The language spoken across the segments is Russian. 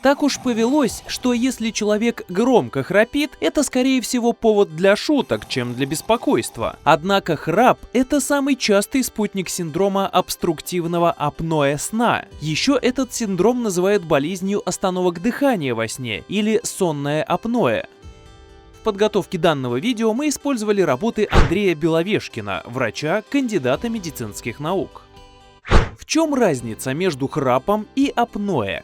Так уж повелось, что если человек громко храпит, это скорее всего повод для шуток, чем для беспокойства. Однако храп – это самый частый спутник синдрома обструктивного апноэ сна. Еще этот синдром называют болезнью остановок дыхания во сне или сонное апноэ. В подготовке данного видео мы использовали работы Андрея Беловешкина, врача, кандидата медицинских наук. В чем разница между храпом и апноэ?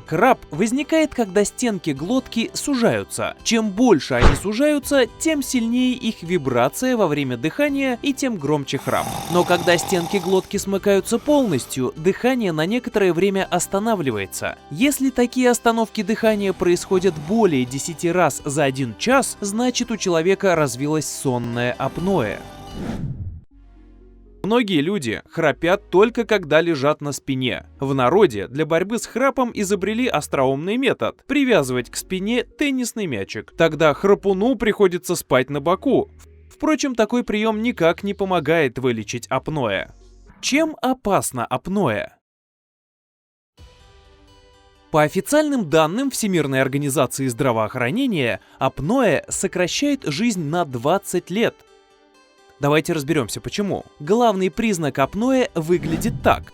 Храп возникает, когда стенки глотки сужаются. Чем больше они сужаются, тем сильнее их вибрация во время дыхания и тем громче храп. Но когда стенки глотки смыкаются полностью, дыхание на некоторое время останавливается. Если такие остановки дыхания происходят более 10 раз за 1 час, значит у человека развилось сонное апноэ. Многие люди храпят только когда лежат на спине. В народе для борьбы с храпом изобрели остроумный метод – привязывать к спине теннисный мячик. Тогда храпуну приходится спать на боку. Впрочем, такой прием никак не помогает вылечить апноэ. Чем опасно апноэ? По официальным данным Всемирной организации здравоохранения, апноэ сокращает жизнь на 20 лет. Давайте разберемся, почему. Главный признак апноэ выглядит так.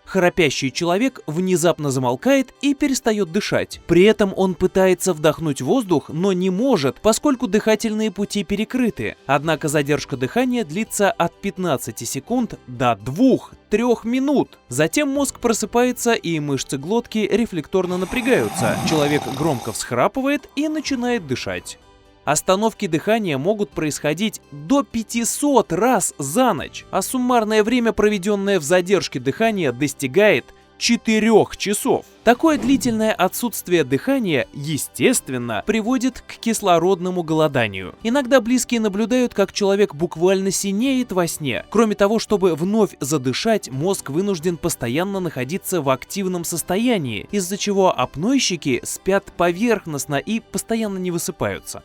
Храпящий человек внезапно замолкает и перестает дышать. При этом он пытается вдохнуть воздух, но не может, поскольку дыхательные пути перекрыты. Однако задержка дыхания длится от 15 секунд до 2-3 минут. Затем мозг просыпается и мышцы глотки рефлекторно напрягаются. Человек громко всхрапывает и начинает дышать. Остановки дыхания могут происходить до 500 раз за ночь, а суммарное время, проведенное в задержке дыхания, достигает 4 часов. Такое длительное отсутствие дыхания, естественно, приводит к кислородному голоданию. Иногда близкие наблюдают, как человек буквально синеет во сне. Кроме того, чтобы вновь задышать, мозг вынужден постоянно находиться в активном состоянии, из-за чего апноэщики спят поверхностно и постоянно не высыпаются.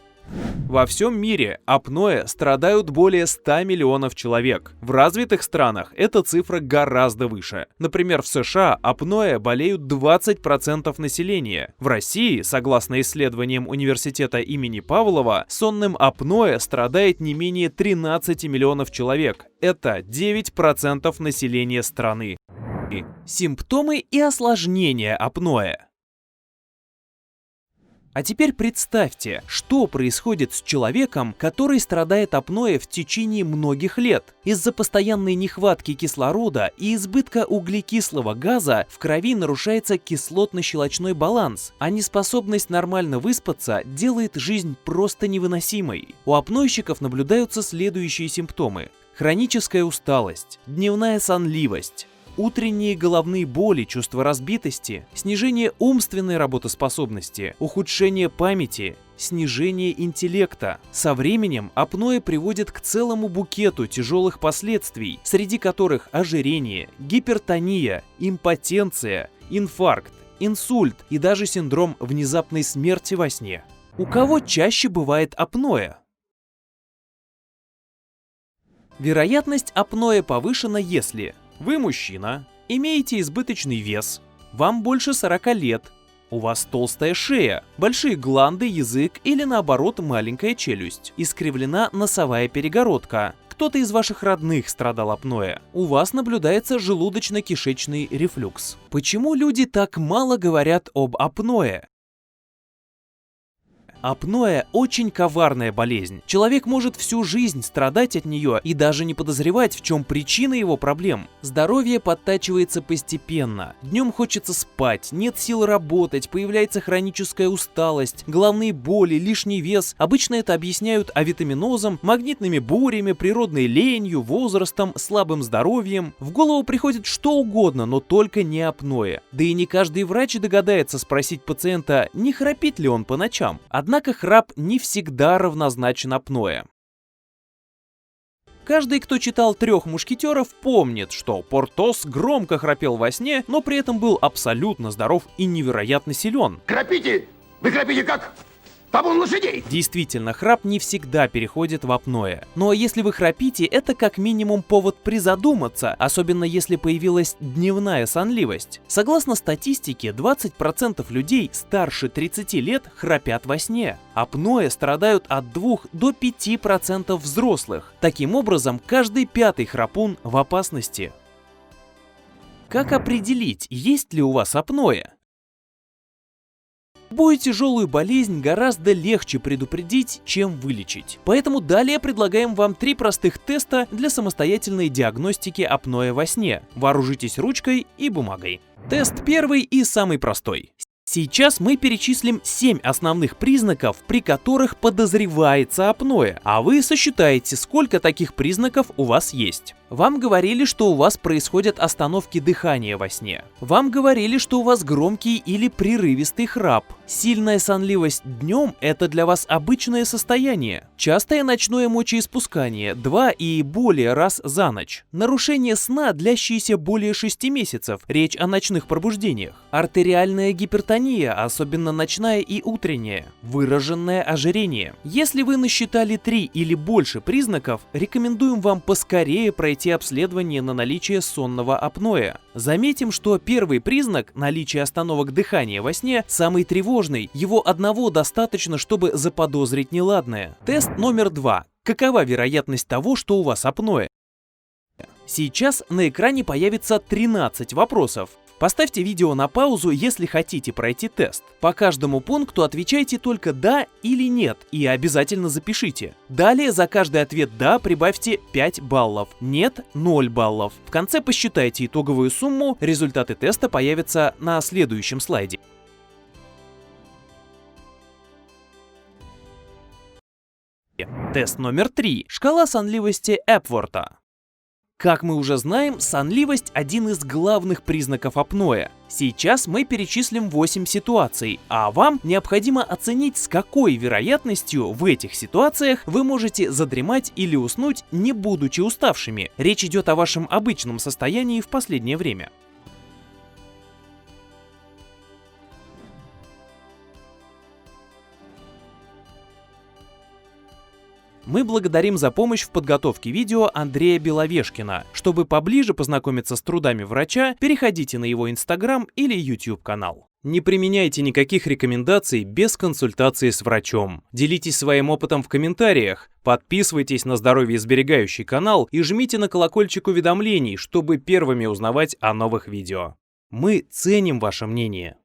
Во всем мире апноэ страдают более 100 миллионов человек. В развитых странах эта цифра гораздо выше. Например, в США апноэ болеют 20% населения. В России, согласно исследованиям университета имени Павлова, сонным апноэ страдает не менее 13 миллионов человек. Это 9% населения страны. Симптомы и осложнения апноэ. А теперь представьте, что происходит с человеком, который страдает апноэ в течение многих лет. Из-за постоянной нехватки кислорода и избытка углекислого газа в крови нарушается кислотно-щелочной баланс, а неспособность нормально выспаться делает жизнь просто невыносимой. У апноэщиков наблюдаются следующие симптомы: хроническая усталость, дневная сонливость, утренние головные боли, чувство разбитости, снижение умственной работоспособности, ухудшение памяти, снижение интеллекта. Со временем апноэ приводит к целому букету тяжелых последствий, среди которых ожирение, гипертония, импотенция, инфаркт, инсульт и даже синдром внезапной смерти во сне. У кого чаще бывает апноэ? Вероятность апноэ повышена, если вы мужчина, имеете избыточный вес, вам больше 40 лет, у вас толстая шея, большие гланды, язык или наоборот маленькая челюсть, искривлена носовая перегородка, кто-то из ваших родных страдал апноэ, у вас наблюдается желудочно-кишечный рефлюкс. Почему люди так мало говорят об апноэ? Апноэ – очень коварная болезнь. Человек может всю жизнь страдать от нее и даже не подозревать, в чем причина его проблем. Здоровье подтачивается постепенно. Днем хочется спать, нет сил работать, появляется хроническая усталость, головные боли, лишний вес. Обычно это объясняют авитаминозом, магнитными бурями, природной ленью, возрастом, слабым здоровьем. В голову приходит что угодно, но только не апноэ. Да и не каждый врач догадается спросить пациента, не храпит ли он по ночам. Однако храп не всегда равнозначен апноэ. Каждый, кто читал «Трех мушкетеров», помнит, что Портос громко храпел во сне, но при этом был абсолютно здоров и невероятно силен. Храпите! Вы храпите как? табун лошадей. Действительно, храп не всегда переходит в апноэ. Но если вы храпите, это как минимум повод призадуматься, особенно если появилась дневная сонливость. Согласно статистике, 20% людей старше 30 лет храпят во сне. Апноэ страдают от 2 до 5% взрослых. Таким образом, каждый пятый храпун в опасности. Как определить, есть ли у вас апноэ? Любую тяжелую болезнь гораздо легче предупредить, чем вылечить. Поэтому далее предлагаем вам 3 простых теста для самостоятельной диагностики апноэ во сне. Вооружитесь ручкой и бумагой. Тест первый и самый простой. Сейчас мы перечислим 7 основных признаков, при которых подозревается апноэ, а вы сосчитаете, сколько таких признаков у вас есть. Вам говорили, что у вас происходят остановки дыхания во сне. Вам говорили, что у вас громкий или прерывистый храп. Сильная сонливость днем – это для вас обычное состояние. Частое ночное мочеиспускание 2 и более раз за ночь. Нарушение сна, длящееся более 6 месяцев. Речь о ночных пробуждениях. Артериальная гипертония, особенно ночная и утренняя. Выраженное ожирение. Если вы насчитали 3 или больше признаков, рекомендуем вам поскорее пройти обследование на наличие сонного апноэ. Заметим, что первый признак, наличие остановок дыхания во сне, самый тревожный. Его одного достаточно, чтобы заподозрить неладное. Тест номер 2. Какова вероятность того, что у вас апноэ? Сейчас на экране появится 13 вопросов. Поставьте видео на паузу, если хотите пройти тест. По каждому пункту отвечайте только «да» или «нет» и обязательно запишите. Далее за каждый ответ «да» прибавьте 5 баллов, «нет» — 0 баллов. В конце посчитайте итоговую сумму, результаты теста появятся на следующем слайде. Тест номер 3. Шкала сонливости Эпворта. Как мы уже знаем, сонливость – один из главных признаков апноэ. Сейчас мы перечислим 8 ситуаций, а вам необходимо оценить, с какой вероятностью в этих ситуациях вы можете задремать или уснуть, не будучи уставшими. Речь идет о вашем обычном состоянии в последнее время. Мы благодарим за помощь в подготовке видео Андрея Беловешкина. Чтобы поближе познакомиться с трудами врача, переходите на его Instagram или YouTube канал. Не применяйте никаких рекомендаций без консультации с врачом. Делитесь своим опытом в комментариях. Подписывайтесь на здоровье-сберегающий канал и жмите на колокольчик уведомлений, чтобы первыми узнавать о новых видео. Мы ценим ваше мнение.